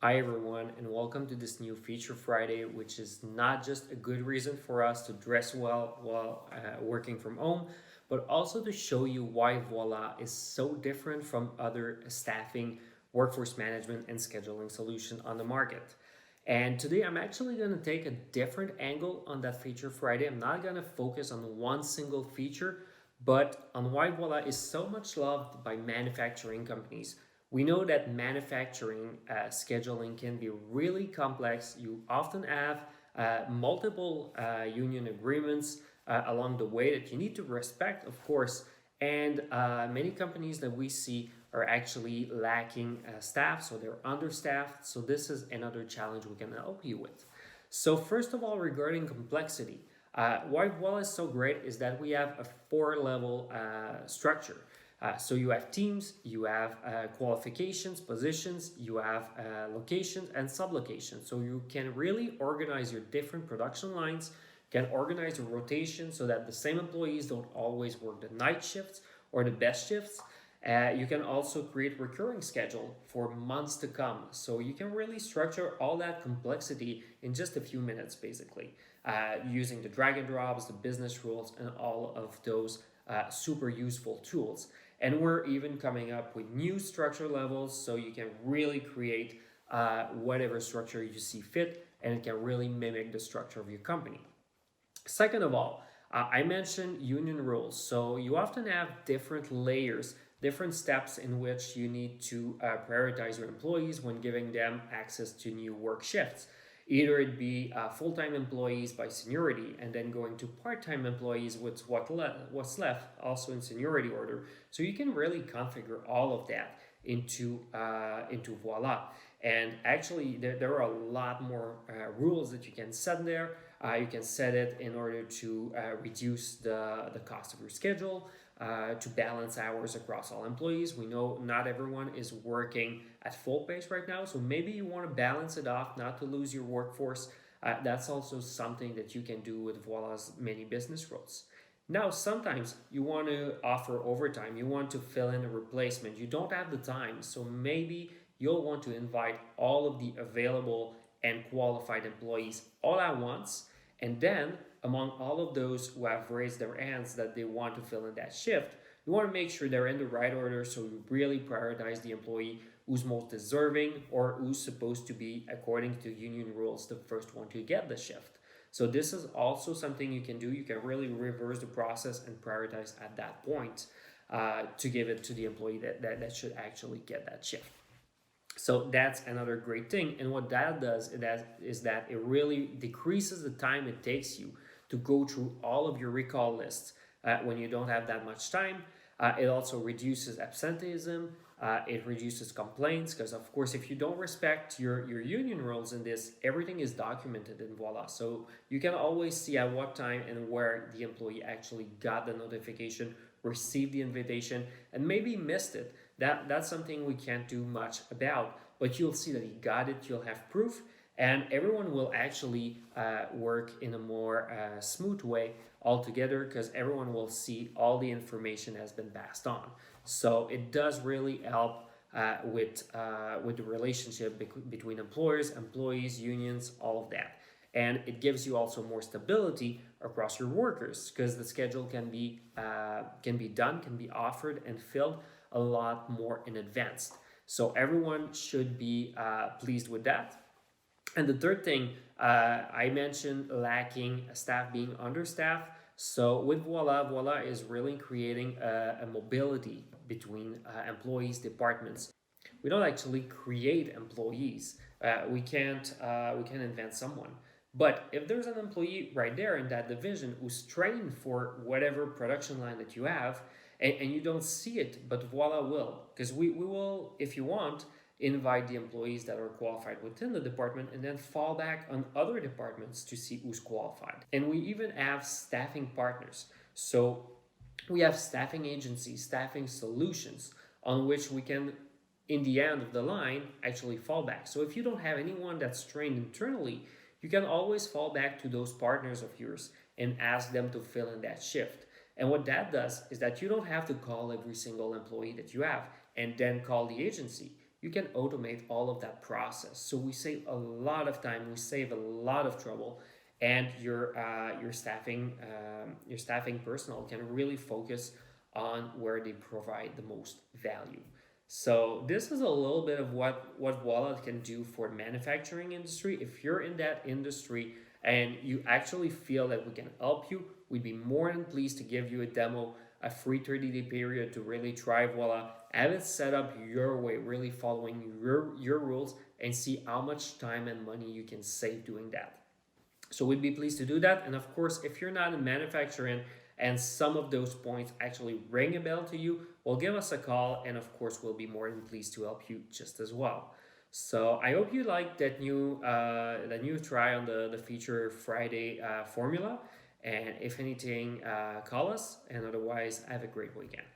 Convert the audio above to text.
Hi everyone, and welcome to this new Feature Friday, which is not just a good reason for us to dress well while working from home, but also to show you why Voila is so different from other staffing, workforce management, and scheduling solutions on the market. And today I'm actually going to take a different angle on that Feature Friday. I'm not going to focus on one single feature, but on why Voila is so much loved by manufacturing companies. We know that manufacturing scheduling can be really complex. You often have multiple union agreements along the way that you need to respect, of course. And many companies that we see are actually lacking staff, so they're understaffed. So, this is another challenge we can help you with. So, first of all, regarding complexity, why Voila is so great is that we have a four-level structure. So you have teams, you have qualifications, positions, you have locations and sublocations. So you can really organize your different production lines, can organize your rotation so that the same employees don't always work the night shifts or the best shifts. You can also create recurring schedule for months to come. So you can really structure all that complexity in just a few minutes, basically, using the drag and drops, the business rules, and all of those super useful tools. And we're even coming up with new structure levels so you can really create whatever structure you see fit, and it can really mimic the structure of your company. Second of all, I mentioned union rules. So you often have different layers, different steps in which you need to prioritize your employees when giving them access to new work shifts. Either it be full-time employees by seniority and then going to part-time employees with what's left also in seniority order. So you can really configure all of that into Voila. And actually, there are a lot more rules that you can set there. You can set it in order to reduce the cost of your schedule, to balance hours across all employees. We know not everyone is working at full pace right now, so maybe you want to balance it off, not to lose your workforce. That's also something that you can do with Voilà's many business rules. Now, sometimes you want to offer overtime, you want to fill in a replacement, you don't have the time, so maybe you'll want to invite all of the available and qualified employees all at once. And then, among all of those who have raised their hands that they want to fill in that shift, you want to make sure they're in the right order so you really prioritize the employee who's most deserving or who's supposed to be, according to union rules, the first one to get the shift. So, this is also something you can do. You can really reverse the process and prioritize at that point to give it to the employee that should actually get that shift. So that's another great thing. And what that does is that it really decreases the time it takes you to go through all of your recall lists when you don't have that much time. It also reduces absenteeism. It reduces complaints because, of course, if you don't respect your union rules in this, everything is documented in Voila. So you can always see at what time and where the employee actually got the notification, received the invitation, and maybe missed it. That's something we can't do much about, but you'll see that he got it. You'll have proof, and everyone will actually work in a more smooth way altogether because everyone will see all the information has been passed on. So it does really help with the relationship between employers, employees, unions, all of that. And it gives you also more stability across your workers because the schedule can be done, can be offered and filled a lot more in advance. So everyone should be pleased with that. And the third thing, I mentioned lacking staff being understaffed. So with Voila, Voila is really creating a mobility between employees, departments. We don't actually create employees. We can invent someone. But if there's an employee right there in that division who's trained for whatever production line that you have, and you don't see it, but Voila will. Because we will, if you want, invite the employees that are qualified within the department and then fall back on other departments to see who's qualified. And we even have staffing partners. So we have staffing agencies, staffing solutions on which we can, in the end of the line, actually fall back. So if you don't have anyone that's trained internally, you can always fall back to those partners of yours and ask them to fill in that shift. And what that does is that you don't have to call every single employee that you have and then call the agency. you can automate all of that process. So we save a lot of time, we save a lot of trouble, and your staffing personnel can really focus on where they provide the most value. So this is a little bit of what Wallet can do for the manufacturing industry. If you're in that industry and you actually feel that we can help you, we'd be more than pleased to give you a demo, a free 30-day period to really try Voila, have it set up your way, really following your rules, and see how much time and money you can save doing that. So we'd be pleased to do that. And of course, if you're not in manufacturing and some of those points actually ring a bell to you, well, give us a call. And of course, we'll be more than pleased to help you just as well. So I hope you like that new try on the Feature Friday formula. And if anything, call us. And otherwise, have a great weekend.